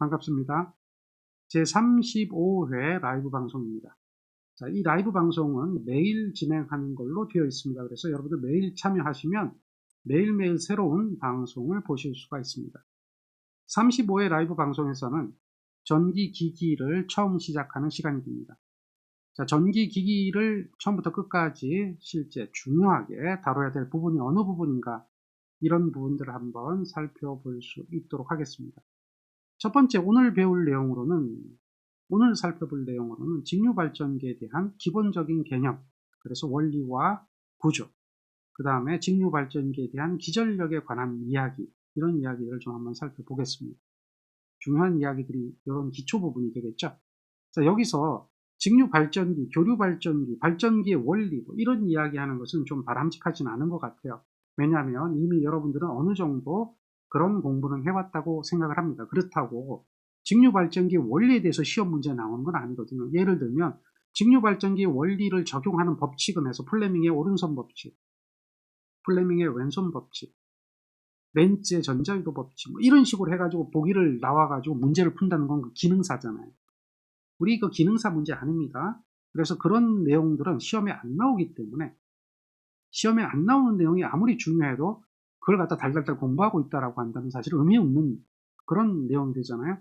반갑습니다. 제35회 라이브 방송입니다. 자, 이 라이브 방송은 매일 진행하는 걸로 되어 있습니다. 그래서 여러분들 매일 참여하시면 매일매일 새로운 방송을 보실 수가 있습니다. 35회 라이브 방송에서는 전기기기를 처음 시작하는 시간이 됩니다. 자, 전기기기를 처음부터 끝까지 실제 중요하게 다뤄야 될 부분이 어느 부분인가, 이런 부분들을 한번 살펴볼 수 있도록 하겠습니다. 첫 번째, 오늘 살펴볼 내용으로는 직류발전기에 대한 기본적인 개념, 그래서 원리와 구조, 그 다음에 직류발전기에 대한 기전력에 관한 이야기, 이런 이야기들을 좀 한번 살펴보겠습니다. 중요한 이야기들이 이런 기초 부분이 되겠죠. 자, 여기서 직류발전기, 교류발전기, 발전기의 원리, 이런 이야기하는 것은 좀 바람직하진 않은 것 같아요. 왜냐하면 이미 여러분들은 어느 정도 그런 공부는 해왔다고 생각을 합니다. 그렇다고 직류발전기 원리에 대해서 시험 문제 나오는 건 아니거든요. 예를 들면 직류발전기 원리를 적용하는 법칙은 해서 플레밍의 오른손 법칙, 플레밍의 왼손 법칙, 렌츠의 전자유도 법칙, 이런 식으로 해가지고 보기를 나와가지고 문제를 푼다는 건 그 기능사잖아요. 우리 그 기능사 문제 아닙니다. 그래서 그런 내용들은 시험에 안 나오기 때문에, 시험에 안 나오는 내용이 아무리 중요해도 그걸 갖다 달달달 공부하고 있다라고 한다면 사실 의미 없는 그런 내용이 되잖아요.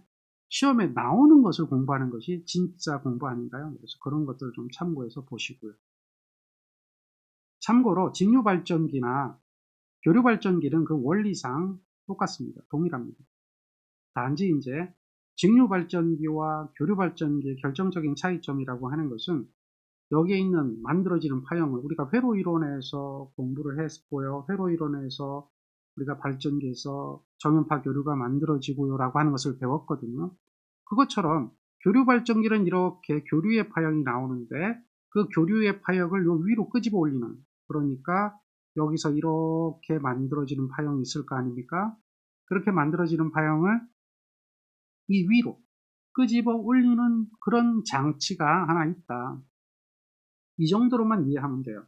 시험에 나오는 것을 공부하는 것이 진짜 공부 아닌가요? 그래서 그런 것들을 좀 참고해서 보시고요. 참고로 직류발전기나 교류발전기는 그 원리상 똑같습니다. 동일합니다. 단지 이제 직류발전기와 교류발전기의 결정적인 차이점이라고 하는 것은 여기에 있는 만들어지는 파형을 우리가 회로이론에서 공부를 했고요. 회로이론에서 우리가 발전기에서 정연파 교류가 만들어지고요 라고 하는 것을 배웠거든요. 그것처럼 교류발전기는 이렇게 교류의 파형이 나오는데 그 교류의 파형을 요 위로 끄집어 올리는, 그러니까 여기서 이렇게 만들어지는 파형이 있을 거 아닙니까? 그렇게 만들어지는 파형을 이 위로 끄집어 올리는 그런 장치가 하나 있다. 이 정도로만 이해하면 돼요.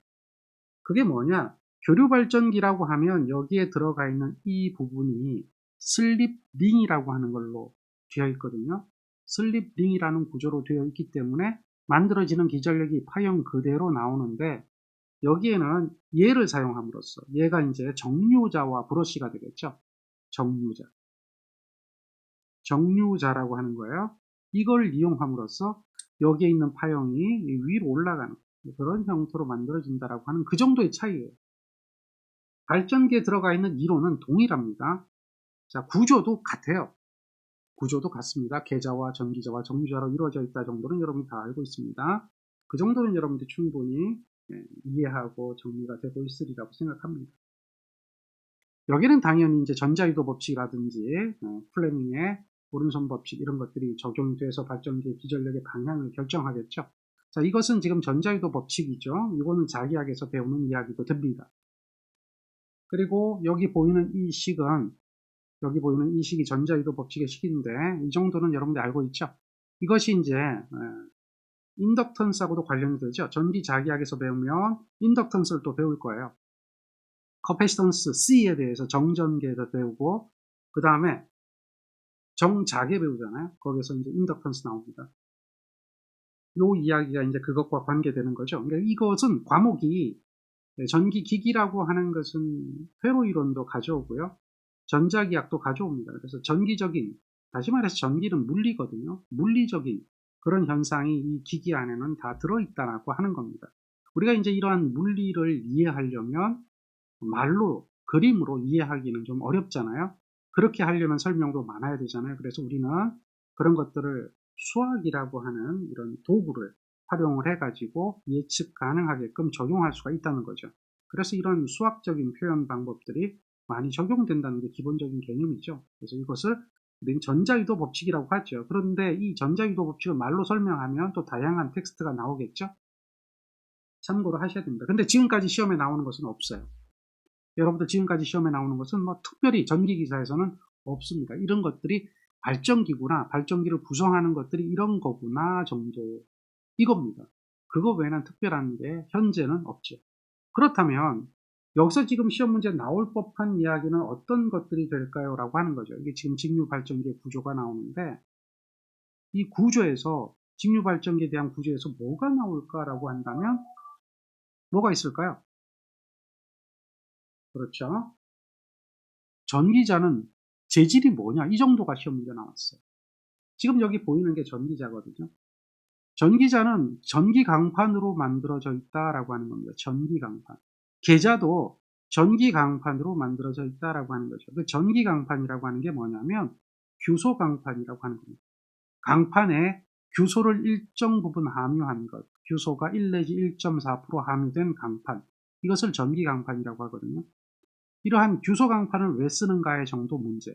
그게 뭐냐? 교류발전기라고 하면 여기에 들어가 있는 이 부분이 슬립링이라고 하는 걸로 되어 있거든요. 슬립링이라는 구조로 되어 있기 때문에 만들어지는 기전력이 파형 그대로 나오는데, 여기에는 얘를 사용함으로써, 얘가 이제 정류자와 브러쉬가 되겠죠. 정류자라고 하는 거예요. 이걸 이용함으로써 여기에 있는 파형이 위로 올라가는 그런 형태로 만들어진다라고 하는 그 정도의 차이예요. 발전기에 들어가 있는 이론은 동일합니다. 자, 구조도 같아요. 구조도 같습니다. 계자와 전기자와 정류자로 이루어져 있다 정도는 여러분이 다 알고 있습니다. 그 정도는 여러분들이 충분히 이해하고 정리가 되고 있으리라고 생각합니다. 여기는 당연히 이제 전자유도 법칙이라든지 플레밍의 오른손 법칙, 이런 것들이 적용돼서 발전기의 기전력의 방향을 결정하겠죠. 자, 이것은 지금 전자유도 법칙이죠. 이거는 자기학에서 배우는 이야기도 됩니다. 그리고 여기 보이는 이 식은, 여기 보이는 이 식이 전자유도 법칙의 식인데, 이 정도는 여러분들 알고 있죠. 이것이 이제 인덕턴스하고도 관련이 되죠. 전기 자기학에서 배우면 인덕턴스를 또 배울 거예요. 커패시턴스 C에 대해서 정전기에서 배우고, 그 다음에 정자계 배우잖아요. 거기서 이제 인덕턴스 나옵니다. 요 이야기가 이제 그것과 관계되는 거죠. 그러니까 이것은 과목이, 전기기기라고 하는 것은 회로이론도 가져오고요. 전자기학도 가져옵니다. 그래서 전기적인, 다시 말해서 전기는 물리거든요. 물리적인 그런 현상이 이 기기 안에는 다 들어있다라고 하는 겁니다. 우리가 이제 이러한 물리를 이해하려면 말로, 그림으로 이해하기는 좀 어렵잖아요. 그렇게 하려면 설명도 많아야 되잖아요. 그래서 우리는 그런 것들을 수학이라고 하는 이런 도구를 활용을 해가지고 예측 가능하게끔 적용할 수가 있다는 거죠. 그래서 이런 수학적인 표현 방법들이 많이 적용된다는 게 기본적인 개념이죠. 그래서 이것을 전자유도 법칙이라고 하죠. 그런데 이 전자유도 법칙을 말로 설명하면 또 다양한 텍스트가 나오겠죠. 참고로 하셔야 됩니다. 근데 지금까지 시험에 나오는 것은 없어요. 여러분들 지금까지 시험에 나오는 것은 뭐 특별히 전기기사에서는 없습니다. 이런 것들이 발전기구나, 발전기를 구성하는 것들이 이런 거구나 정도, 이겁니다. 그거 외에는 특별한 게 현재는 없죠. 그렇다면 여기서 지금 시험 문제 나올 법한 이야기는 어떤 것들이 될까요? 라고 하는 거죠. 이게 지금 직류발전기의 구조가 나오는데 이 구조에서 직류발전기에 대한 구조에서 뭐가 나올까라고 한다면 뭐가 있을까요? 그렇죠. 전기자는 재질이 뭐냐? 이 정도가 시험 문제 나왔어요. 지금 여기 보이는 게 전기자거든요. 전기자는 전기강판으로 만들어져 있다라고 하는 겁니다. 전기강판. 계자도 전기강판으로 만들어져 있다라고 하는 거죠. 그 전기강판이라고 하는 게 뭐냐면 규소강판이라고 하는 겁니다. 강판에 규소를 일정 부분 함유한 것, 규소가 1 내지 1.4% 함유된 강판, 이것을 전기강판이라고 하거든요. 이러한 규소강판을 왜 쓰는가의 정도 문제.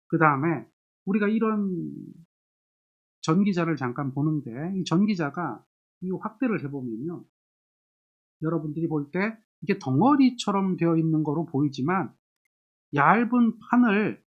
그 다음에 우리가 이런 전기자를 잠깐 보는데 이 전기자가 이 확대를 해보면요. 여러분들이 볼 때 이게 덩어리처럼 되어 있는 거로 보이지만 얇은 판을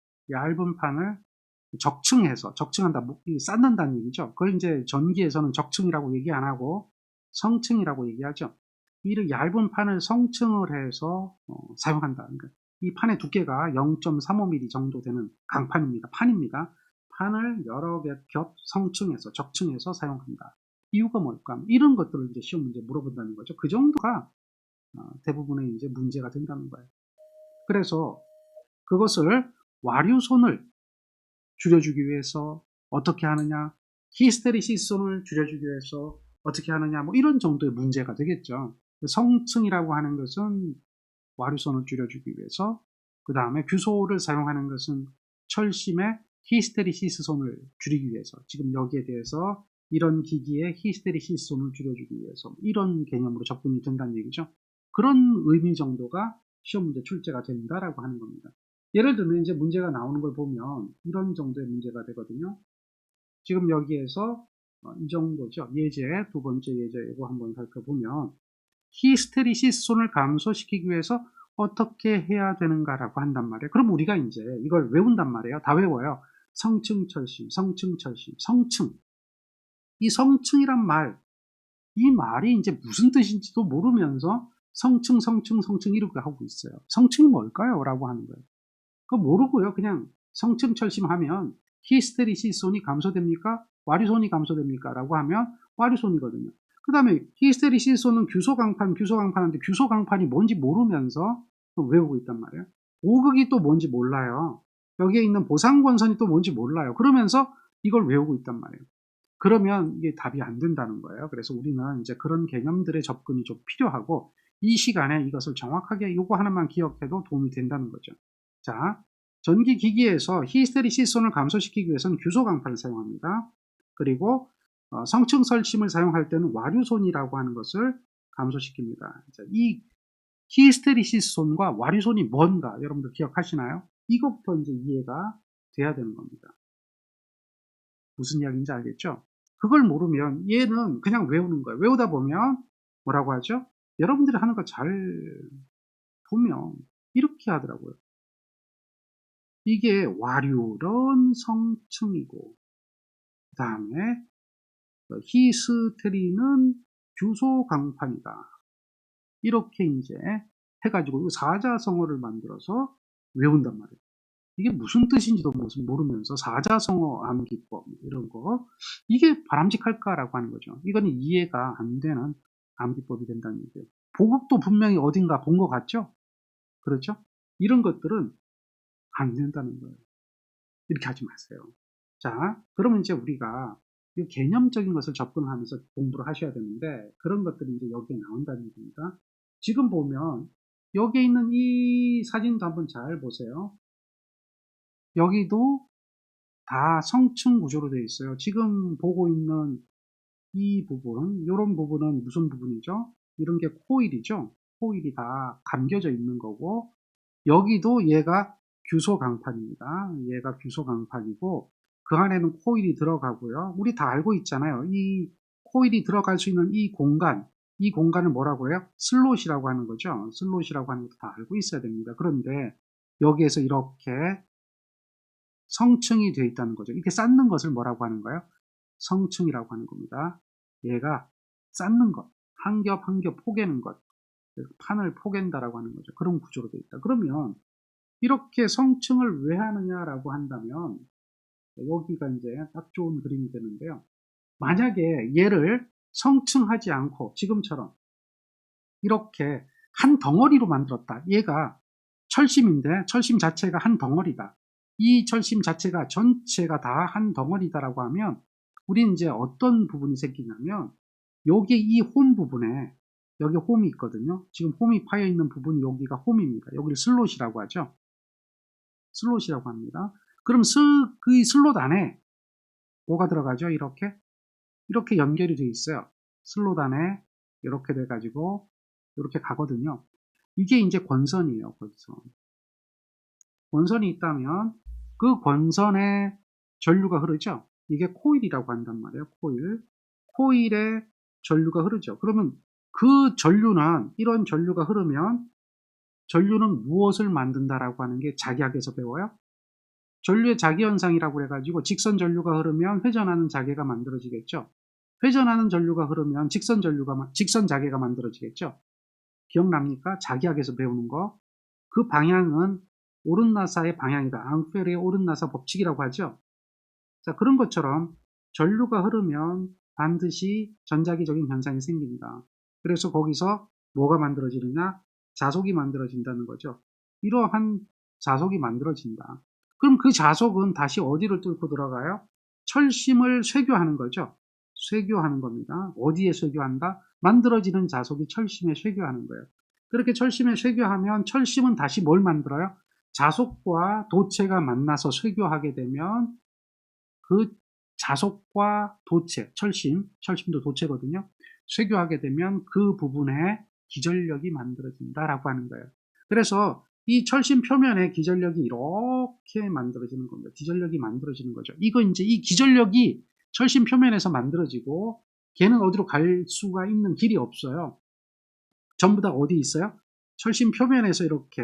적층해서, 적층한다, 쌓는다는 얘기죠. 그걸 이제 전기에서는 적층이라고 얘기 안 하고 성층이라고 얘기하죠. 이 얇은 판을 성층을 해서 사용한다. 그러니까 이 판의 두께가 0.35mm 정도 되는 강판입니다. 판입니다. 판을 여러 겹 성층해서, 적층해서 사용한다. 이유가 뭘까? 이런 것들을 이제 시험 문제 물어본다는 거죠. 그 정도가 대부분의 이제 문제가 된다는 거예요. 그래서 그것을 와류손을 줄여주기 위해서 어떻게 하느냐, 히스테리시스손을 줄여주기 위해서 어떻게 하느냐, 뭐 이런 정도의 문제가 되겠죠. 성층이라고 하는 것은 와류손을 줄여주기 위해서, 그 다음에 규소를 사용하는 것은 철심의 히스테리시스손을 줄이기 위해서, 지금 여기에 대해서 이런 기기의 히스테리시스손을 줄여주기 위해서 이런 개념으로 접근이 된다는 얘기죠. 그런 의미 정도가 시험 문제 출제가 된다라고 하는 겁니다. 예를 들면 이제 문제가 나오는 걸 보면 이런 정도의 문제가 되거든요. 지금 여기에서 이 정도죠. 예제, 두 번째 예제 이거 한번 살펴보면 히스테리시스손을 감소시키기 위해서 어떻게 해야 되는가라고 한단 말이에요. 그럼 우리가 이제 이걸 외운단 말이에요. 다 외워요. 성층철심, 성층철심, 성층. 이 성층이란 말, 이 말이 이제 무슨 뜻인지도 모르면서 성층, 성층, 성층 이렇게 하고 있어요. 성층이 뭘까요? 라고 하는 거예요. 그거 모르고요. 그냥 성층철심하면 히스테리시손이 감소됩니까? 와류손이 감소됩니까? 라고 하면 와류손이거든요. 그 다음에 히스테리시손은 규소강판인데 규소강판이 뭔지 모르면서 외우고 있단 말이에요. 오극이 또 뭔지 몰라요. 여기에 있는 보상권선이 또 뭔지 몰라요. 그러면서 이걸 외우고 있단 말이에요. 그러면 이게 답이 안 된다는 거예요. 그래서 우리는 이제 그런 개념들의 접근이 좀 필요하고 이 시간에 이것을 정확하게 이거 하나만 기억해도 도움이 된다는 거죠. 자, 전기기기에서 히스테리시스손을 감소시키기 위해서는 규소강판을 사용합니다. 그리고 성층설심을 사용할 때는 와류손이라고 하는 것을 감소시킵니다. 자, 이 히스테리시스손과 와류손이 뭔가 여러분들 기억하시나요? 이것부터 이제 이해가 돼야 되는 겁니다. 무슨 이야기인지 알겠죠? 그걸 모르면 얘는 그냥 외우는 거예요. 외우다 보면 뭐라고 하죠? 여러분들이 하는 거 잘 보면 이렇게 하더라고요. 이게 와류런 성층이고 그 다음에 히스테리는 규소강판이다. 이렇게 이제 해가지고 사자성어를 만들어서 외운단 말이에요. 이게 무슨 뜻인지도 모르면서 사자성어 암기법 이런 거 이게 바람직할까라고 하는 거죠. 이거는 이해가 안 되는 암기법이 된다는 얘기예요. 보급도 분명히 어딘가 본 것 같죠? 그렇죠? 이런 것들은 안 된다는 거예요. 이렇게 하지 마세요. 자, 그러면 이제 우리가 이 개념적인 것을 접근하면서 공부를 하셔야 되는데 그런 것들이 이제 여기에 나온다는 얘기입니다. 지금 보면 여기에 있는 이 사진도 한번 잘 보세요. 여기도 다 성층 구조로 되어 있어요. 지금 보고 있는 이 부분, 이런 부분은 무슨 부분이죠? 이런 게 코일이죠. 코일이 다 감겨져 있는 거고 여기도 얘가 규소강판입니다. 얘가 규소강판이고 그 안에는 코일이 들어가고요. 우리 다 알고 있잖아요. 이 코일이 들어갈 수 있는 이 공간을 뭐라고 해요? 슬롯이라고 하는 거죠. 슬롯이라고 하는 것도 다 알고 있어야 됩니다. 그런데 여기에서 이렇게 성층이 되어 있다는 거죠. 이렇게 쌓는 것을 뭐라고 하는 거예요? 성층이라고 하는 겁니다. 얘가 쌓는 것, 한 겹 한 겹 포개는 것. 판을 포갠다라고 하는 거죠. 그런 구조로 되어 있다. 그러면 이렇게 성층을 왜 하느냐라고 한다면 여기가 이제 딱 좋은 그림이 되는데요. 만약에 얘를 성층하지 않고 지금처럼 이렇게 한 덩어리로 만들었다. 얘가 철심인데 철심 자체가 한 덩어리다. 이 철심 자체가 전체가 다 한 덩어리다라고 하면 우리는 이제 어떤 부분이 생기냐면 여기 이 홈 부분에 여기 홈이 있거든요. 지금 홈이 파여 있는 부분이 여기가 홈입니다. 여기를 슬롯이라고 하죠. 슬롯이라고 합니다. 그럼 그 슬롯 안에 뭐가 들어가죠? 이렇게 연결이 되어 있어요. 슬롯 안에 이렇게 돼 가지고 이렇게 가거든요. 이게 이제 권선이에요. 권선이 있다면 그 권선에 전류가 흐르죠. 이게 코일이라고 한단 말이에요. 코일에 전류가 흐르죠. 그러면 그 전류는 이런 전류가 흐르면 전류는 무엇을 만든다라고 하는 게 자기학에서 배워요. 전류의 자기현상이라고 해가지고 직선 전류가 흐르면 회전하는 자개가 만들어지겠죠. 회전하는 전류가 흐르면 직선 자개가 만들어지겠죠. 기억납니까? 자기학에서 배우는 거. 그 방향은 오른나사의 방향이다. 앙페르의 오른나사 법칙이라고 하죠. 자, 그런 것처럼 전류가 흐르면 반드시 전자기적인 현상이 생깁니다. 그래서 거기서 뭐가 만들어지느냐? 자속이 만들어진다는 거죠. 이러한 자속이 만들어진다. 그럼 그 자속은 다시 어디를 뚫고 들어가요? 철심을 쇠교하는 거죠. 쇠교하는 겁니다. 어디에 쇠교한다? 만들어지는 자속이 철심에 쇠교하는 거예요. 그렇게 철심에 쇠교하면 철심은 다시 뭘 만들어요? 자속과 도체가 만나서 쇠교하게 되면 그 자속과 도체, 철심도 도체거든요. 쇠교하게 되면 그 부분에 기전력이 만들어진다라고 하는 거예요. 그래서 이 철심 표면에 기전력이 이렇게 만들어지는 겁니다. 기전력이 만들어지는 거죠. 이거 이제 이 기전력이 철심 표면에서 만들어지고 걔는 어디로 갈 수가 있는 길이 없어요. 전부 다 어디 있어요? 철심 표면에서 이렇게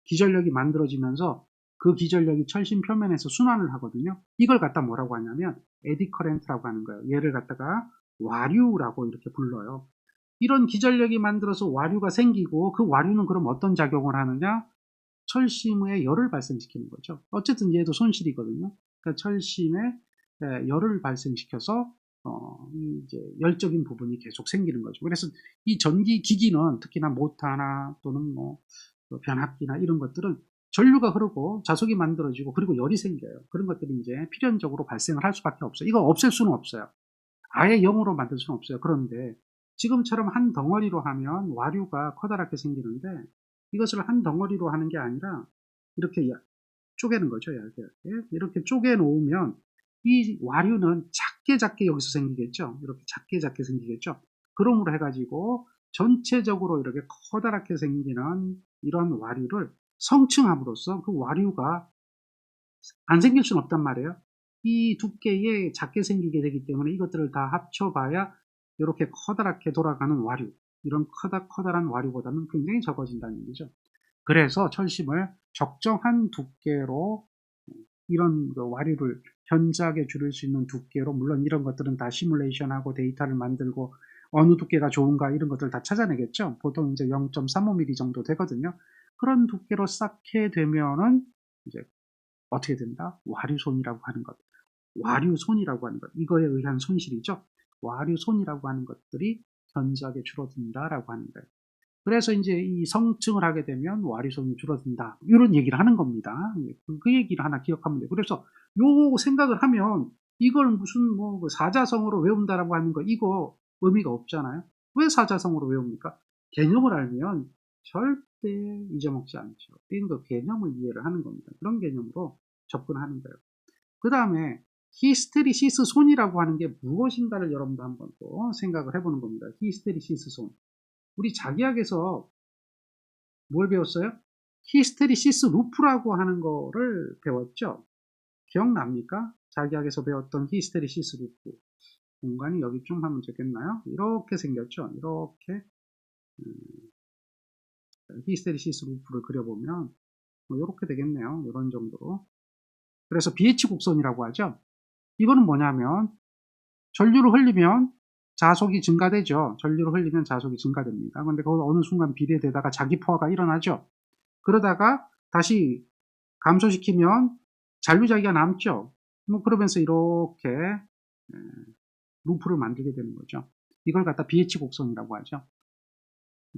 기전력이 만들어지면서 그 기전력이 철심 표면에서 순환을 하거든요. 이걸 갖다 뭐라고 하냐면 에디 커렌트라고 하는 거예요. 얘를 갖다가 와류라고 이렇게 불러요. 이런 기전력이 만들어서 와류가 생기고 그 와류는 그럼 어떤 작용을 하느냐? 철심에 열을 발생시키는 거죠. 어쨌든 얘도 손실이거든요. 그러니까 철심에 열을 발생시켜서 이제 열적인 부분이 계속 생기는 거죠. 그래서 이 전기 기기는 특히나 모터나 또는 뭐 변압기나 이런 것들은 전류가 흐르고 자속이 만들어지고 그리고 열이 생겨요. 그런 것들이 이제 필연적으로 발생을 할 수밖에 없어요. 이거 없앨 수는 없어요. 아예 0으로 만들 수는 없어요. 그런데 지금처럼 한 덩어리로 하면 와류가 커다랗게 생기는데 이것을 한 덩어리로 하는 게 아니라 이렇게 쪼개는 거죠. 이렇게 쪼개 놓으면 이 와류는 작게 여기서 생기겠죠. 이렇게 작게 생기겠죠. 그러므로 해가지고 전체적으로 이렇게 커다랗게 생기는 이런 와류를 성층함으로써 그 와류가 안 생길 수는 없단 말이에요. 이 두께에 작게 생기게 되기 때문에 이것들을 다 합쳐봐야 이렇게 커다랗게 돌아가는 와류, 이런 커다란 와류보다는 굉장히 적어진다는 얘기죠. 그래서 철심을 적정한 두께로 이런 와류를 현저하게 줄일 수 있는 두께로, 물론 이런 것들은 다 시뮬레이션하고 데이터를 만들고 어느 두께가 좋은가 이런 것들 다 찾아내겠죠. 보통 이제 0.35mm 정도 되거든요. 그런 두께로 쌓게 되면은 이제 어떻게 된다? 와류손이라고 하는 것. 와류손이라고 하는 것. 이거에 의한 손실이죠. 와류손이라고 하는 것들이 현저하게 줄어든다라고 하는 거예요. 그래서 이제 이 성층을 하게 되면 와류손이 줄어든다. 이런 얘기를 하는 겁니다. 그 얘기를 하나 기억하면 돼요. 그래서 요 생각을 하면 이걸 무슨 뭐 사자성어로 외운다라고 하는 거 이거 의미가 없잖아요. 왜 사자성어로 외웁니까? 개념을 알면 절대 잊어먹지 않죠. 그 개념을 이해를 하는 겁니다. 그런 개념으로 접근하는 거예요. 그 다음에 히스테리시스 손이라고 하는 게 무엇인가를 여러분도 한번 또 생각을 해보는 겁니다. 히스테리시스 손. 우리 자기학에서 뭘 배웠어요? 히스테리시스 루프라고 하는 거를 배웠죠. 기억납니까? 자기학에서 배웠던 히스테리시스 루프. 공간이 여기 좀 하면 되겠나요? 이렇게 생겼죠. 이렇게 히스테리시스 루프를 그려보면 뭐 이렇게 되겠네요. 이런 정도로. 그래서 BH 곡선이라고 하죠. 이거는 뭐냐면 전류를 흘리면 자속이 증가되죠. 전류를 흘리면 자속이 증가됩니다. 근데 그 어느 순간 비례되다가 자기 포화가 일어나죠. 그러다가 다시 감소시키면 잔류자기가 남죠. 뭐 그러면서 이렇게 루프를 만들게 되는 거죠. 이걸 갖다 BH 곡선이라고 하죠.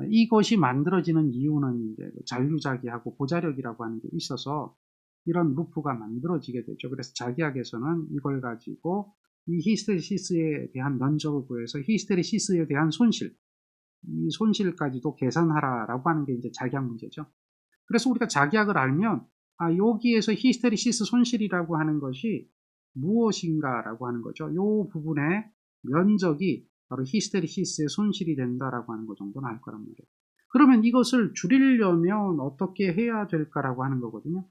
이것이 만들어지는 이유는 이제 잔류자기하고 보자력이라고 하는 게 있어서 이런 루프가 만들어지게 되죠. 그래서 자기학에서는 이걸 가지고 이 히스테리시스에 대한 면적을 구해서 히스테리시스에 대한 손실, 이 손실까지도 계산하라라고 하는 게 이제 자기학 문제죠. 그래서 우리가 자기학을 알면 여기에서 히스테리시스 손실이라고 하는 것이 무엇인가라고 하는 거죠. 이 부분의 면적이 바로 히스테리시스의 손실이 된다라고 하는 것 정도는 알 거란 말이에요. 그러면 이것을 줄이려면 어떻게 해야 될까라고 하는 거거든요.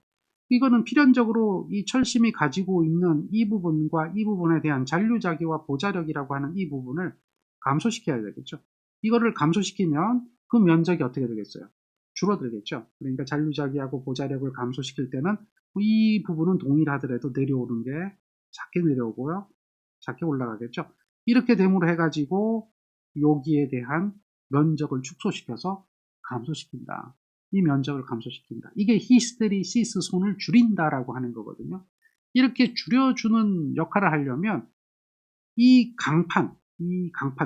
이거는 필연적으로 이 철심이 가지고 있는 이 부분과 이 부분에 대한 잔류자기와 보자력이라고 하는 이 부분을 감소시켜야 되겠죠. 이거를 감소시키면 그 면적이 어떻게 되겠어요? 줄어들겠죠. 그러니까 잔류자기하고 보자력을 감소시킬 때는 이 부분은 동일하더라도 내려오는 게 작게 내려오고요. 작게 올라가겠죠. 이렇게 됨으로 해가지고 여기에 대한 면적을 축소시켜서 감소시킨다. 이 면적을 감소시킨다. 이게 히스테리시스 손을 줄인다라고 하는 거거든요. 이렇게 줄여주는 역할을 하려면 이 강판,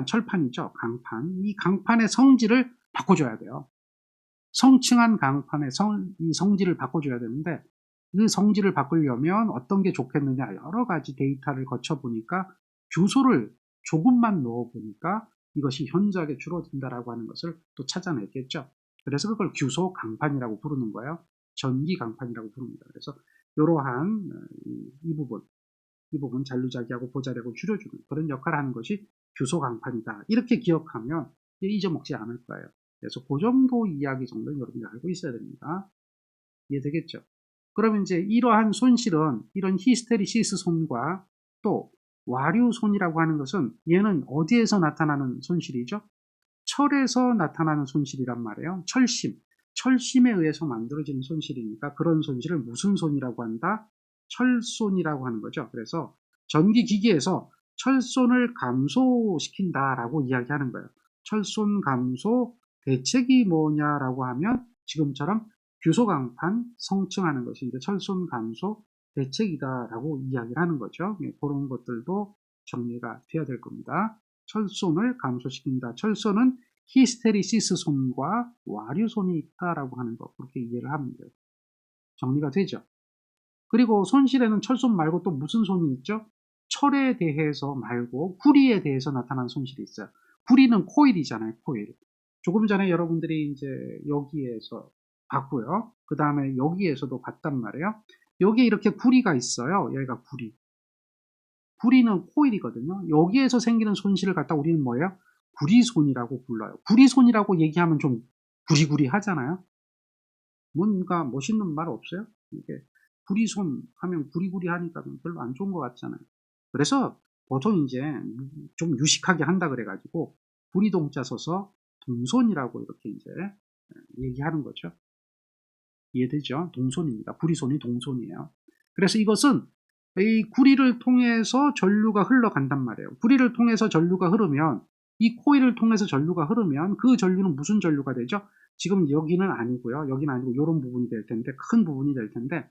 철판이죠. 이 강판의 성질을 바꿔줘야 돼요. 성층한 강판의 이 성질을 바꿔줘야 되는데 그 성질을 바꾸려면 어떤 게 좋겠느냐 여러 가지 데이터를 거쳐보니까 규소를 조금만 넣어보니까 이것이 현저하게 줄어든다라고 하는 것을 또 찾아냈겠죠. 그래서 그걸 규소 강판이라고 부르는 거예요. 전기 강판이라고 부릅니다. 그래서 이러한 이 부분 잔류자기하고 보자력을 줄여주는 그런 역할을 하는 것이 규소 강판이다. 이렇게 기억하면 잊어먹지 않을 거예요. 그래서 그 정도 이야기 정도는 여러분이 알고 있어야 됩니다. 이해되겠죠? 그러면 이제 이러한 손실은 이런 히스테리시스 손과 또 와류 손이라고 하는 것은 얘는 어디에서 나타나는 손실이죠? 철에서 나타나는 손실이란 말이에요. 철심에 의해서 만들어지는 손실이니까 그런 손실을 무슨 손이라고 한다? 철손이라고 하는 거죠. 그래서 전기기기에서 철손을 감소시킨다라고 이야기하는 거예요. 철손 감소 대책이 뭐냐라고 하면 지금처럼 규소강판 성층하는 것이 이제 철손 감소 대책이다라고 이야기를 하는 거죠. 그런 것들도 정리가 돼야 될 겁니다. 철손을 감소시킨다. 철손은 히스테리시스 손과 와류손이 있다라고 하는 거 그렇게 이해를 하면 돼요. 정리가 되죠. 그리고 손실에는 철손 말고 또 무슨 손이 있죠? 철에 대해서 말고 구리에 대해서 나타나는 손실이 있어요. 구리는 코일이잖아요. 코일. 조금 전에 여러분들이 이제 여기에서 봤고요. 그 다음에 여기에서도 봤단 말이에요. 여기에 이렇게 구리가 있어요. 여기가 구리. 구리는 코일이거든요. 여기에서 생기는 손실을 갖다 우리는 뭐예요? 구리손이라고 불러요. 구리손이라고 얘기하면 좀 구리구리 하잖아요. 뭔가 멋있는 말 없어요? 이게 구리손 하면 구리구리 하니까 별로 안 좋은 것 같잖아요. 그래서 보통 이제 좀 유식하게 한다 그래가지고 구리동자 써서 동손이라고 이렇게 이제 얘기하는 거죠. 이해되죠? 동손입니다. 구리손이 동손이에요. 그래서 이것은 이 구리를 통해서 전류가 흘러간단 말이에요. 구리를 통해서 전류가 흐르면 이 코일을 통해서 전류가 흐르면 그 전류는 무슨 전류가 되죠? 지금 여기는 아니고요. 여기는 아니고 이런 부분이 될 텐데 큰 부분이 될 텐데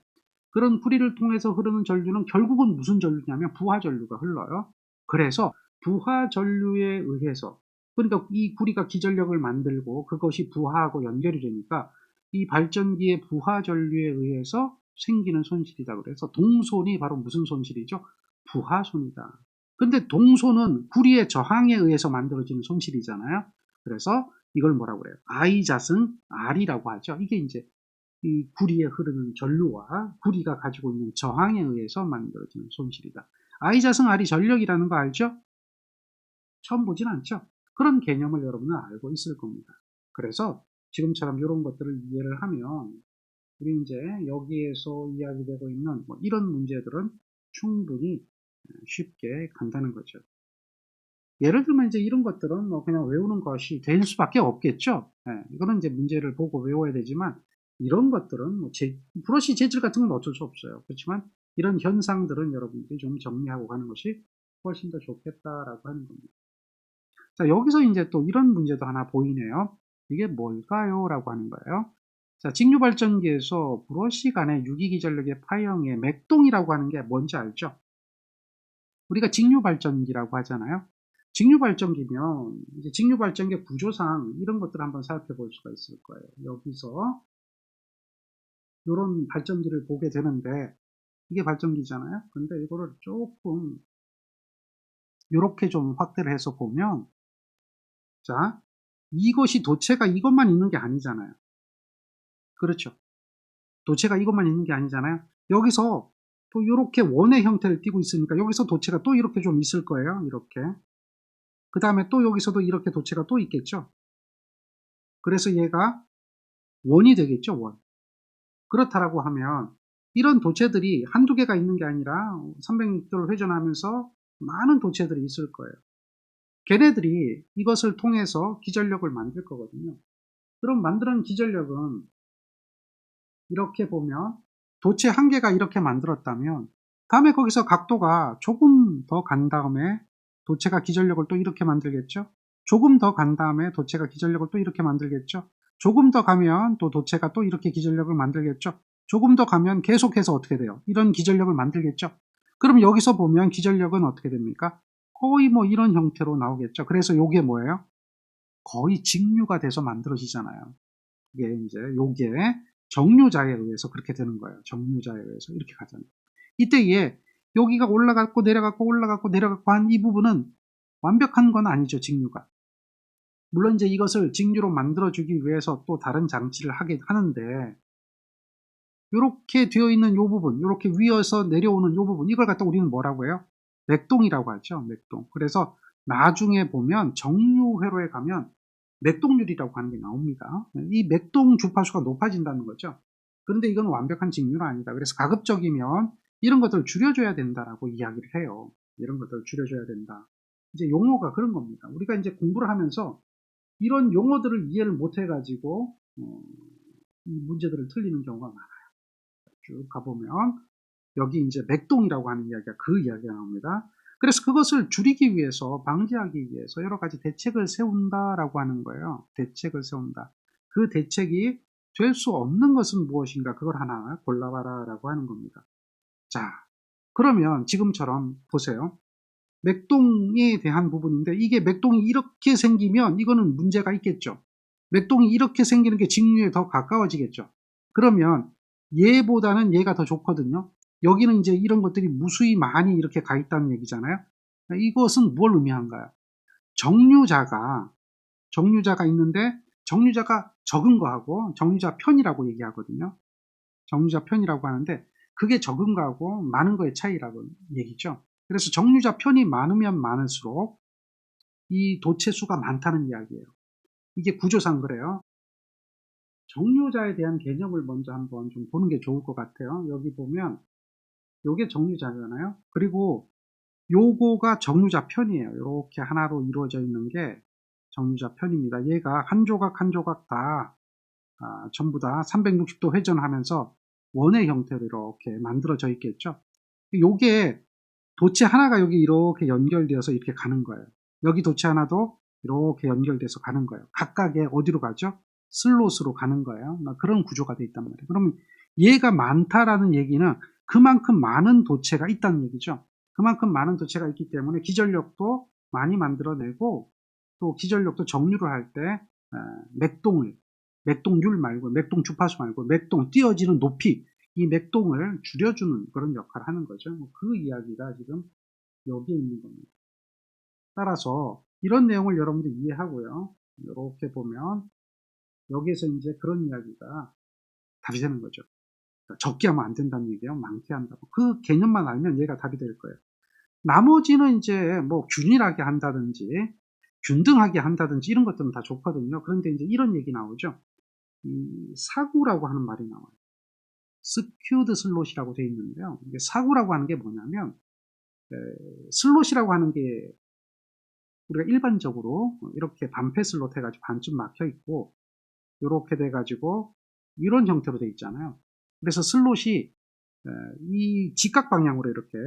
그런 구리를 통해서 흐르는 전류는 결국은 무슨 전류냐면 부하 전류가 흘러요. 그래서 부하 전류에 의해서 그러니까 이 구리가 기전력을 만들고 그것이 부하하고 연결이 되니까 이 발전기의 부하 전류에 의해서 생기는 손실이다. 그래서 동손이 바로 무슨 손실이죠? 부하손이다. 근데 동손은 구리의 저항에 의해서 만들어지는 손실이잖아요. 그래서 이걸 뭐라고 그래요? I잣은 R이라고 하죠. 이게 이제 이 구리에 흐르는 전류와 구리가 가지고 있는 저항에 의해서 만들어지는 손실이다. I잣은 R이 전력이라는 거 알죠? 처음 보진 않죠? 그런 개념을 여러분은 알고 있을 겁니다. 그래서 지금처럼 이런 것들을 이해를 하면 우리 이제 여기에서 이야기되고 있는 뭐 이런 문제들은 충분히 쉽게 간다는 거죠. 예를 들면 이제 이런 것들은 뭐 그냥 외우는 것이 될 수밖에 없겠죠. 이거는 이제 문제를 보고 외워야 되지만 이런 것들은 뭐 브러쉬 재질 같은 건 어쩔 수 없어요. 그렇지만 이런 현상들은 여러분들이 좀 정리하고 가는 것이 훨씬 더 좋겠다라고 하는 겁니다. 자, 여기서 이제 또 이런 문제도 하나 보이네요. 이게 뭘까요? 라고 하는 거예요. 자, 직류발전기에서 브러쉬 간의 유기기전력의 파형의 맥동이라고 하는 게 뭔지 알죠? 우리가 직류발전기라고 하잖아요. 직류발전기면 이제 직류발전기 구조상 이런 것들을 한번 살펴볼 수가 있을 거예요. 여기서 이런 발전기를 보게 되는데 이게 발전기잖아요. 근데 이거를 조금 이렇게 좀 확대를 해서 보면, 자, 이것이 도체가 이것만 있는 게 아니잖아요. 그렇죠. 도체가 이것만 있는 게 아니잖아요. 여기서 또 이렇게 원의 형태를 띠고 있으니까 여기서 도체가 또 이렇게 좀 있을 거예요. 이렇게. 그 다음에 또 여기서도 이렇게 도체가 또 있겠죠. 그래서 얘가 원이 되겠죠. 원. 그렇다라고 하면 이런 도체들이 한두 개가 있는 게 아니라 360도를 회전하면서 많은 도체들이 있을 거예요. 걔네들이 이것을 통해서 기전력을 만들 거거든요. 그럼 만드는 기전력은 이렇게 보면 도체 한 개가 이렇게 만들었다면 다음에 거기서 각도가 조금 더 간 다음에 도체가 기전력을 또 이렇게 만들겠죠. 조금 더 간 다음에 도체가 기전력을 또 이렇게 만들겠죠. 조금 더 가면 또 도체가 또 이렇게 기전력을 만들겠죠. 조금 더 가면 계속해서 어떻게 돼요? 이런 기전력을 만들겠죠. 그럼 여기서 보면 기전력은 어떻게 됩니까? 거의 뭐 이런 형태로 나오겠죠. 그래서 요게 뭐예요? 거의 직류가 돼서 만들어지잖아요. 이게 이제 요게 정류자에 의해서 그렇게 되는 거예요. 정류자에 의해서 이렇게 가잖아요. 이때에 여기가 올라갔고 내려갔고 올라갔고 내려갔고 한 이 부분은 완벽한 건 아니죠. 직류가. 물론 이제 이것을 직류로 만들어주기 위해서 또 다른 장치를 하는데 이렇게 되어 있는 이 부분, 이렇게 위에서 내려오는 이 부분, 이걸 갖다 우리는 뭐라고 해요? 맥동이라고 하죠. 맥동. 그래서 나중에 보면 정류회로에 가면 맥동률이라고 하는 게 나옵니다. 이 맥동 주파수가 높아진다는 거죠. 그런데 이건 완벽한 직류는 아니다. 그래서 가급적이면 이런 것들을 줄여줘야 된다라고 이야기를 해요. 이런 것들을 줄여줘야 된다. 이제 용어가 그런 겁니다. 우리가 이제 공부를 하면서 이런 용어들을 이해를 못 해가지고 이 문제들을 틀리는 경우가 많아요. 쭉 가보면 여기 이제 맥동이라고 하는 이야기가 그 이야기가 나옵니다. 그래서 그것을 줄이기 위해서, 방지하기 위해서 여러 가지 대책을 세운다라고 하는 거예요. 대책을 세운다. 그 대책이 될 수 없는 것은 무엇인가, 그걸 하나 골라봐라라고 하는 겁니다. 자, 그러면 지금처럼 보세요. 맥동에 대한 부분인데 이게 맥동이 이렇게 생기면 이거는 문제가 있겠죠. 맥동이 이렇게 생기는 게 직류에 더 가까워지겠죠. 그러면 얘보다는 얘가 더 좋거든요. 여기는 이제 이런 것들이 무수히 많이 이렇게 가 있다는 얘기잖아요. 이것은 뭘 의미한가요? 정류자가 있는데 정류자가 적은 거하고 정류자 편이라고 얘기하거든요. 정류자 편이라고 하는데 그게 적은 거하고 많은 거의 차이라고 얘기죠. 그래서 정류자 편이 많으면 많을수록 이 도체 수가 많다는 이야기예요. 이게 구조상 그래요. 정류자에 대한 개념을 먼저 한번 좀 보는 게 좋을 것 같아요. 여기 보면 요게 정류자잖아요. 그리고 요거가 정류자 편이에요. 이렇게 하나로 이루어져 있는 게 정류자 편입니다. 얘가 한 조각 한 조각 다 전부 다 360도 회전하면서 원의 형태로 이렇게 만들어져 있겠죠. 요게 도체 하나가 여기 이렇게 연결되어서 이렇게 가는 거예요. 여기 도체 하나도 이렇게 연결돼서 가는 거예요. 각각의 어디로 가죠? 슬롯으로 가는 거예요. 그런 구조가 돼 있단 말이에요. 그러면 얘가 많다라는 얘기는 그만큼 많은 도체가 있다는 얘기죠. 그만큼 많은 도체가 있기 때문에 기전력도 많이 만들어내고 또 기전력도 정류를 할 때 맥동률 말고 맥동 주파수 말고 맥동 띄어지는 높이, 이 맥동을 줄여주는 그런 역할을 하는 거죠. 그 이야기가 지금 여기에 있는 겁니다. 따라서 이런 내용을 여러분들이 이해하고요. 이렇게 보면 여기에서 이제 그런 이야기가 답이 되는 거죠. 그러니까 적게 하면 안 된다는 얘기예요. 많게 한다고. 그 개념만 알면 얘가 답이 될 거예요. 나머지는 이제 뭐 균일하게 한다든지 균등하게 한다든지 이런 것들은 다 좋거든요. 그런데 이제 이런 얘기 나오죠. 이 사구라고 하는 말이 나와요. 스큐드 슬롯이라고 되어 있는데요. 이게 사구라고 하는 게 뭐냐면 슬롯이라고 하는 게 우리가 일반적으로 이렇게 반패 슬롯 해가지고 반쯤 막혀 있고 이렇게 돼가지고 이런 형태로 되어 있잖아요. 그래서 슬롯이 이 직각 방향으로 이렇게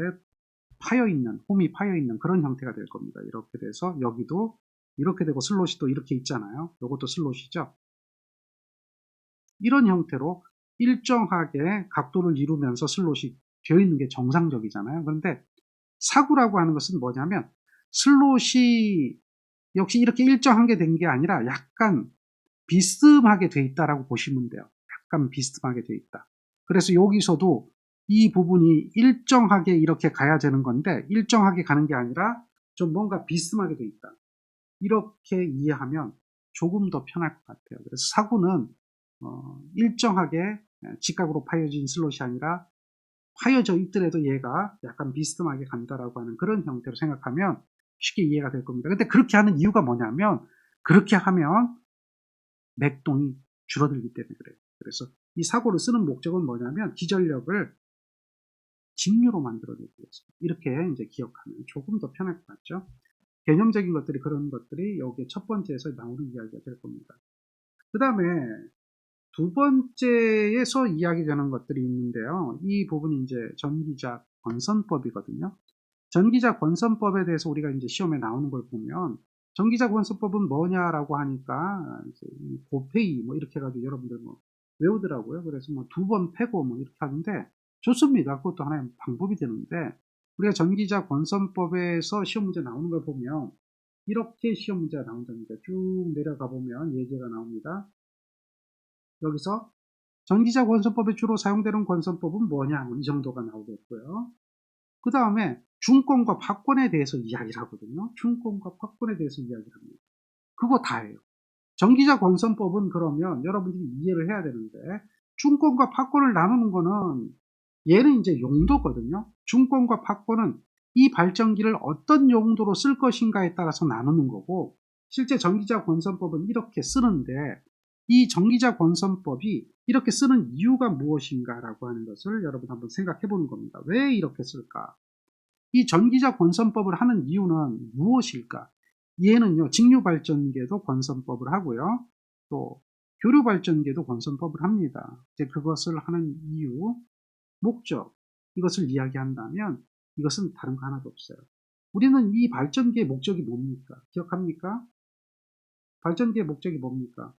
파여 있는, 홈이 파여 있는 그런 형태가 될 겁니다. 이렇게 돼서 여기도 이렇게 되고 슬롯이 또 이렇게 있잖아요. 요것도 슬롯이죠. 이런 형태로 일정하게 각도를 이루면서 슬롯이 되어 있는 게 정상적이잖아요. 그런데 사구라고 하는 것은 뭐냐면 슬롯이 역시 이렇게 일정한 게 된 게 아니라 약간 비스듬하게 돼 있다라고 보시면 돼요. 약간 비스듬하게 돼 있다. 그래서 여기서도 이 부분이 일정하게 이렇게 가야 되는 건데 일정하게 가는 게 아니라 좀 뭔가 비스듬하게 돼 있다. 이렇게 이해하면 조금 더 편할 것 같아요. 그래서 사구는 일정하게 직각으로 파여진 슬롯이 아니라 파여져 있더라도 얘가 약간 비스듬하게 간다라고 하는 그런 형태로 생각하면 쉽게 이해가 될 겁니다. 근데 그렇게 하는 이유가 뭐냐면 그렇게 하면 맥동이 줄어들기 때문에 그래요. 그래서 이 사고를 쓰는 목적은 뭐냐면 기전력을 직류로 만들어내기 위해서 이렇게 이제 기억하면 조금 더 편할 것 같죠. 개념적인 것들이 그런 것들이 여기 첫 번째에서 나오는 이야기가 될 겁니다. 그 다음에 두 번째에서 이야기되는 것들이 있는데요. 이 부분이 이제 전기자 권선법이거든요. 전기자 권선법에 대해서 우리가 이제 시험에 나오는 걸 보면 전기자 권선법은 뭐냐라고 하니까 이제 곱페이 뭐 이렇게 해가지고 여러분들 뭐 외우더라고요. 그래서 뭐 두 번 패고 뭐 이렇게 하는데 좋습니다. 그것도 하나의 방법이 되는데 우리가 전기자 권선법에서 시험 문제 나오는 걸 보면 이렇게 시험 문제가 나온답니다. 쭉 내려가 보면 예제가 나옵니다. 여기서 전기자 권선법에 주로 사용되는 권선법은 뭐냐 이 정도가 나오겠고요. 그 다음에 중권과 박권에 대해서 이야기를 하거든요. 중권과 박권에 대해서 이야기를 합니다. 그거 다예요. 전기자 권선법은 그러면 여러분들이 이해를 해야 되는데 중권과 박권을 나누는 거는 얘는 이제 용도거든요. 중권과 박권은 이 발전기를 어떤 용도로 쓸 것인가에 따라서 나누는 거고 실제 전기자 권선법은 이렇게 쓰는데 이 전기자 권선법이 이렇게 쓰는 이유가 무엇인가라고 하는 것을 여러분 한번 생각해 보는 겁니다. 왜 이렇게 쓸까? 이 전기자 권선법을 하는 이유는 무엇일까? 얘는요, 직류발전기에도 권선법을 하고요. 또 교류발전기에도 권선법을 합니다. 이제 그것을 하는 이유, 목적, 이것을 이야기한다면 이것은 다른 거 하나도 없어요. 우리는 이 발전기의 목적이 뭡니까? 기억합니까? 발전기의 목적이 뭡니까?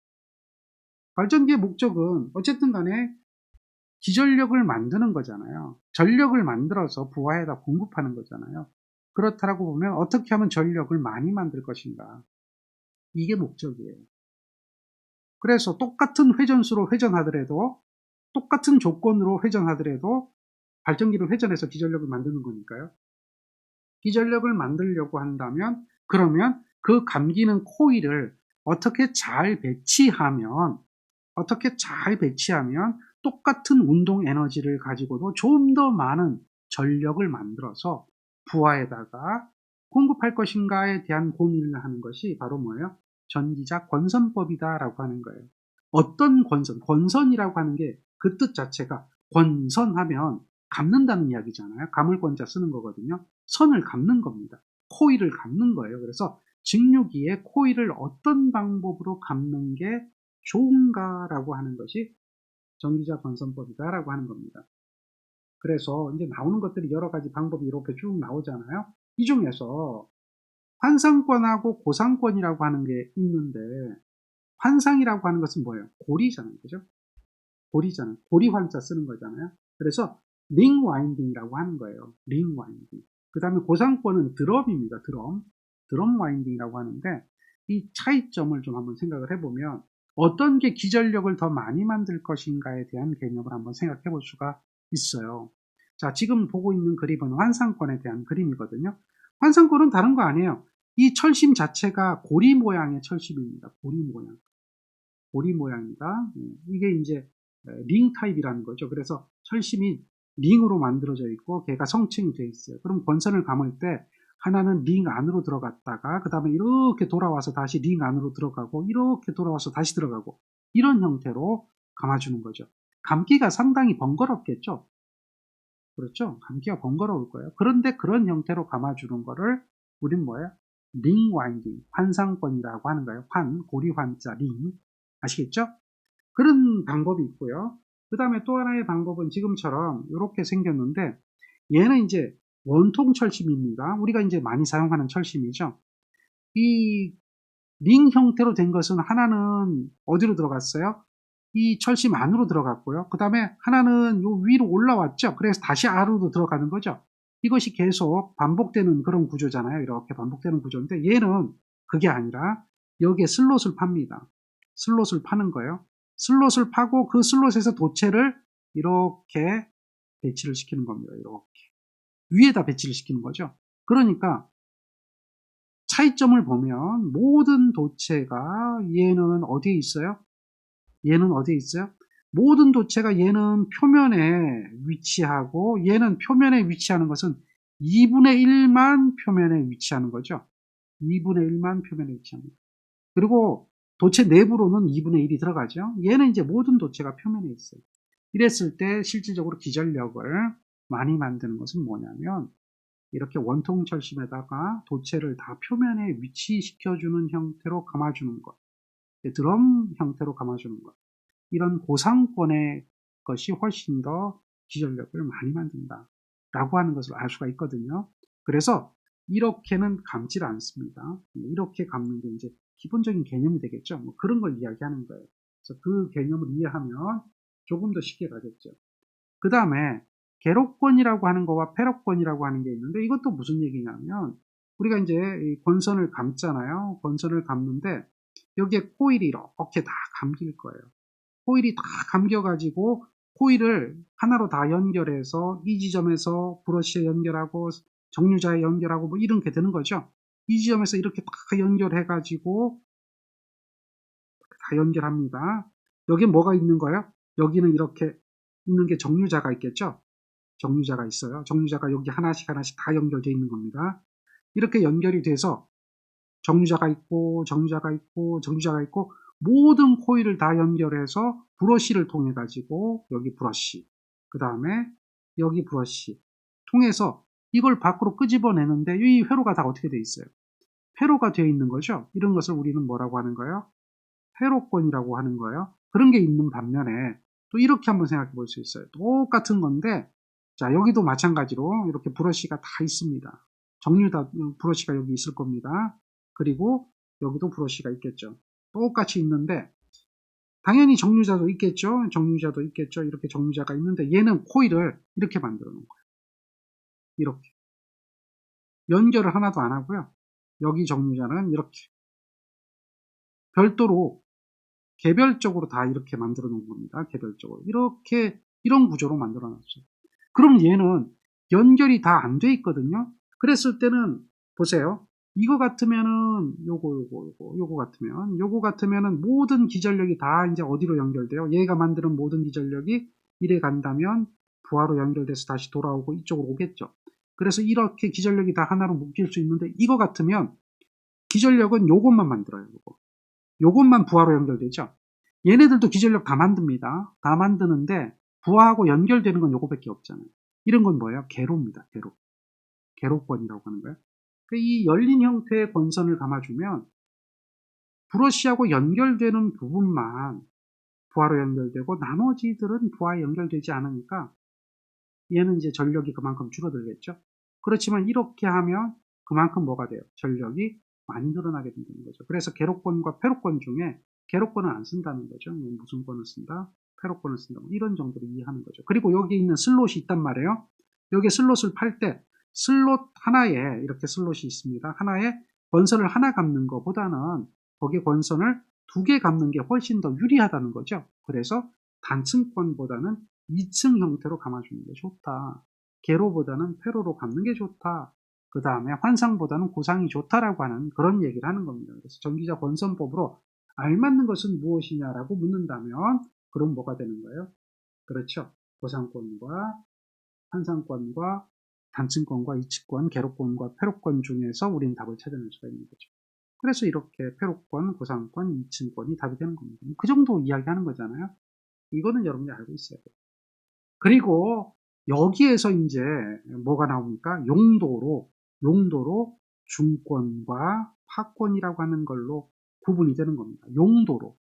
발전기의 목적은 어쨌든 간에 기전력을 만드는 거잖아요. 전력을 만들어서 부하에다 공급하는 거잖아요. 그렇다라고 보면 어떻게 하면 전력을 많이 만들 것인가. 이게 목적이에요. 그래서 똑같은 회전수로 회전하더라도 똑같은 조건으로 회전하더라도 발전기를 회전해서 기전력을 만드는 거니까요. 기전력을 만들려고 한다면 그러면 그 감기는 코일을 어떻게 잘 배치하면 똑같은 운동 에너지를 가지고도 좀 더 많은 전력을 만들어서 부하에다가 공급할 것인가에 대한 고민을 하는 것이 바로 뭐예요? 전기자 권선법이다라고 하는 거예요. 어떤 권선? 권선이라고 하는 게 그 뜻 자체가 권선하면 감는다는 이야기잖아요. 감을 권자 쓰는 거거든요. 선을 감는 겁니다. 코일을 감는 거예요. 그래서 직류기에 코일을 어떤 방법으로 감는 게 좋은가라고 하는 것이 전기자 권선법이다라고 하는 겁니다. 그래서 이제 나오는 것들이 여러 가지 방법이 이렇게 쭉 나오잖아요. 이 중에서 환상권하고 고상권이라고 하는 게 있는데 환상이라고 하는 것은 뭐예요? 고리잖아요. 그죠? 고리잖아요. 고리 환자 쓰는 거잖아요. 그래서 링 와인딩이라고 하는 거예요. 링 와인딩. 그 다음에 고상권은 드럼입니다. 드럼 와인딩이라고 하는데 이 차이점을 좀 한번 생각을 해보면 어떤 게 기전력을 더 많이 만들 것인가에 대한 개념을 한번 생각해 볼 수가 있어요. 자, 지금 보고 있는 그림은 환상권에 대한 그림이거든요. 환상권은 다른 거 아니에요. 이 철심 자체가 고리 모양의 철심입니다. 고리 모양이다. 이게 이제 링 타입이라는 거죠. 그래서 철심이 링으로 만들어져 있고 걔가 성층이 되어 있어요. 그럼 권선을 감을 때 하나는 링 안으로 들어갔다가 그 다음에 이렇게 돌아와서 다시 링 안으로 들어가고 이렇게 돌아와서 다시 들어가고 이런 형태로 감아주는 거죠. 감기가 상당히 번거롭겠죠. 그렇죠? 감기가 번거로울 거예요. 그런데 그런 형태로 감아주는 거를 우린 뭐예요? 링 와인딩, 환상권이라고 하는 거예요. 고리 환자, 링. 아시겠죠? 그런 방법이 있고요. 그 다음에 또 하나의 방법은 지금처럼 이렇게 생겼는데 얘는 이제 원통 철심입니다. 우리가 이제 많이 사용하는 철심이죠. 이 링 형태로 된 것은 하나는 어디로 들어갔어요? 이 철심 안으로 들어갔고요. 그 다음에 하나는 요 위로 올라왔죠. 그래서 다시 아래로 들어가는 거죠. 이것이 계속 반복되는 그런 구조잖아요. 이렇게 반복되는 구조인데 얘는 그게 아니라 여기에 슬롯을 팝니다. 슬롯을 파는 거예요. 슬롯을 파고 그 슬롯에서 도체를 이렇게 배치를 시키는 겁니다. 이렇게 위에다 배치를 시키는 거죠. 그러니까 차이점을 보면 모든 도체가 얘는 어디에 있어요? 얘는 어디에 있어요? 모든 도체가 얘는 표면에 위치하고 얘는 표면에 위치하는 것은 2분의 1만 표면에 위치하는 거죠. 2분의 1만 표면에 위치합니다. 그리고 도체 내부로는 2분의 1이 들어가죠. 얘는 이제 모든 도체가 표면에 있어요. 이랬을 때 실질적으로 기전력을 많이 만드는 것은 뭐냐면 이렇게 원통 철심에다가 도체를 다 표면에 위치시켜주는 형태로 감아주는 것, 드럼 형태로 감아주는 것, 이런 고상권의 것이 훨씬 더 기전력을 많이 만든다 라고 하는 것을 알 수가 있거든요. 그래서 이렇게는 감질 않습니다. 이렇게 감는 게 이제 기본적인 개념이 되겠죠. 뭐 그런 걸 이야기하는 거예요. 그래서 그 개념을 이해하면 조금 더 쉽게 가겠죠. 그 다음에 계록권이라고 하는 거와 패록권이라고 하는 게 있는데 이것도 무슨 얘기냐면 우리가 이제 이 권선을 감잖아요. 권선을 감는데 여기에 코일이 이렇게 다 감길 거예요. 코일이 다 감겨가지고 코일을 하나로 다 연결해서 이 지점에서 브러쉬에 연결하고 정류자에 연결하고 뭐 이런 게 되는 거죠. 이 지점에서 이렇게 다 연결해가지고 다 연결합니다. 여기 뭐가 있는 거예요? 여기는 이렇게 있는 게 정류자가 있겠죠. 정류자가 있어요. 정류자가 여기 하나씩 하나씩 다 연결되어 있는 겁니다. 이렇게 연결이 돼서 정류자가 있고 정류자가 있고 정류자가 있고 모든 코일을 다 연결해서 브러쉬를 통해 가지고 여기 브러쉬 그 다음에 여기 브러쉬 통해서 이걸 밖으로 끄집어내는데 이 회로가 다 어떻게 되어 있어요? 회로가 되어 있는 거죠. 이런 것을 우리는 뭐라고 하는 거예요? 회로권이라고 하는 거예요. 그런 게 있는 반면에 또 이렇게 한번 생각해 볼 수 있어요. 똑같은 건데 자 여기도 마찬가지로 이렇게 브러쉬가 다 있습니다. 정류다 브러쉬가 여기 있을 겁니다. 그리고 여기도 브러쉬가 있겠죠. 똑같이 있는데 당연히 정류자도 있겠죠. 정류자도 있겠죠. 이렇게 정류자가 있는데 얘는 코일을 이렇게 만들어 놓은 거예요. 이렇게 연결을 하나도 안 하고요. 여기 정류자는 이렇게 별도로 개별적으로 다 이렇게 만들어 놓은 겁니다. 개별적으로 이렇게 이런 구조로 만들어 놨어요. 그럼 얘는 연결이 다 안 돼 있거든요. 그랬을 때는 보세요. 이거 같으면은 요거 같으면은 모든 기전력이 다 이제 어디로 연결돼요? 얘가 만드는 모든 기전력이 이래 간다면 부하로 연결돼서 다시 돌아오고 이쪽으로 오겠죠. 그래서 이렇게 기전력이 다 하나로 묶일 수 있는데 이거 같으면 기전력은 요것만 만들어요. 요것만 부하로 연결되죠. 얘네들도 기전력 다 만듭니다. 다 만드는데 부하하고 연결되는 건 요거밖에 없잖아요. 이런 건 뭐예요? 개로입니다. 개로. 개로권이라고 하는 거예요. 이 열린 형태의 권선을 감아주면 브러쉬하고 연결되는 부분만 부하로 연결되고 나머지들은 부하에 연결되지 않으니까 얘는 이제 전력이 그만큼 줄어들겠죠. 그렇지만 이렇게 하면 그만큼 뭐가 돼요? 전력이 많이 늘어나게 된다는 거죠. 그래서 개로권과 패로권 중에 개로권을 안 쓴다는 거죠. 무슨 권을 쓴다? 패로권을 쓴다. 이런 정도로 이해하는 거죠. 그리고 여기 있는 슬롯이 있단 말이에요. 여기 슬롯을 팔 때 슬롯 하나에 이렇게 슬롯이 있습니다. 하나에 권선을 하나 감는 것보다는 거기에 권선을 2개 감는 게 훨씬 더 유리하다는 거죠. 그래서 단층권보다는 2층 형태로 감아주는 게 좋다. 개로보다는 패로로 감는 게 좋다. 그 다음에 환상보다는 고상이 좋다라고 하는 그런 얘기를 하는 겁니다. 그래서 전기자 권선법으로 알맞는 것은 무엇이냐라고 묻는다면 그럼 뭐가 되는 거예요? 그렇죠. 고상권과 환상권과 단층권과 이층권, 개로권과 패로권 중에서 우리는 답을 찾아낼 수가 있는 거죠. 그래서 이렇게 패로권, 고상권, 이층권이 답이 되는 겁니다. 그 정도 이야기하는 거잖아요. 이거는 여러분이 알고 있어야 돼요. 그리고 여기에서 이제 뭐가 나옵니까? 용도로 중권과 하권이라고 하는 걸로 구분이 되는 겁니다. 용도로.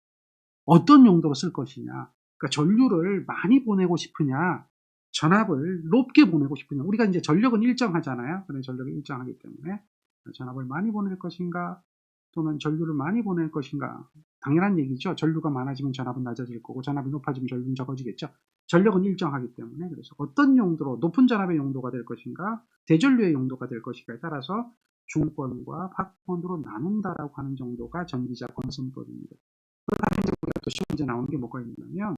어떤 용도로 쓸 것이냐. 그러니까 전류를 많이 보내고 싶으냐, 전압을 높게 보내고 싶으냐. 우리가 이제 전력은 일정하잖아요. 그래 전력이 일정하기 때문에 전압을 많이 보낼 것인가, 또는 전류를 많이 보낼 것인가? 당연한 얘기죠. 전류가 많아지면 전압은 낮아질 거고 전압이 높아지면 전류는 적어지겠죠. 전력은 일정하기 때문에. 그래서 어떤 용도로 높은 전압의 용도가 될 것인가, 대전류의 용도가 될 것인가에 따라서 중권과 박권으로 나눈다라고 하는 정도가 전기자 권선법입니다. 그다음에 이제 우리가 또 시험 문제 나오는 게 뭐가 있냐면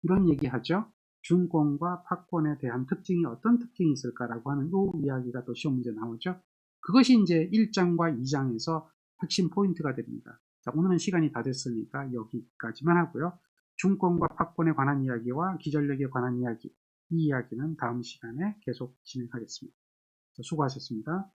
이런 얘기하죠. 중권과 박권에 대한 특징이 어떤 특징이 있을까라고 하는 이 이야기가 또 시험 문제 나오죠. 그것이 이제 1장과 2장에서 핵심 포인트가 됩니다. 자, 오늘은 시간이 다 됐으니까 여기까지만 하고요. 중권과 박권에 관한 이야기와 기전력에 관한 이야기, 이 이야기는 다음 시간에 계속 진행하겠습니다. 자, 수고하셨습니다.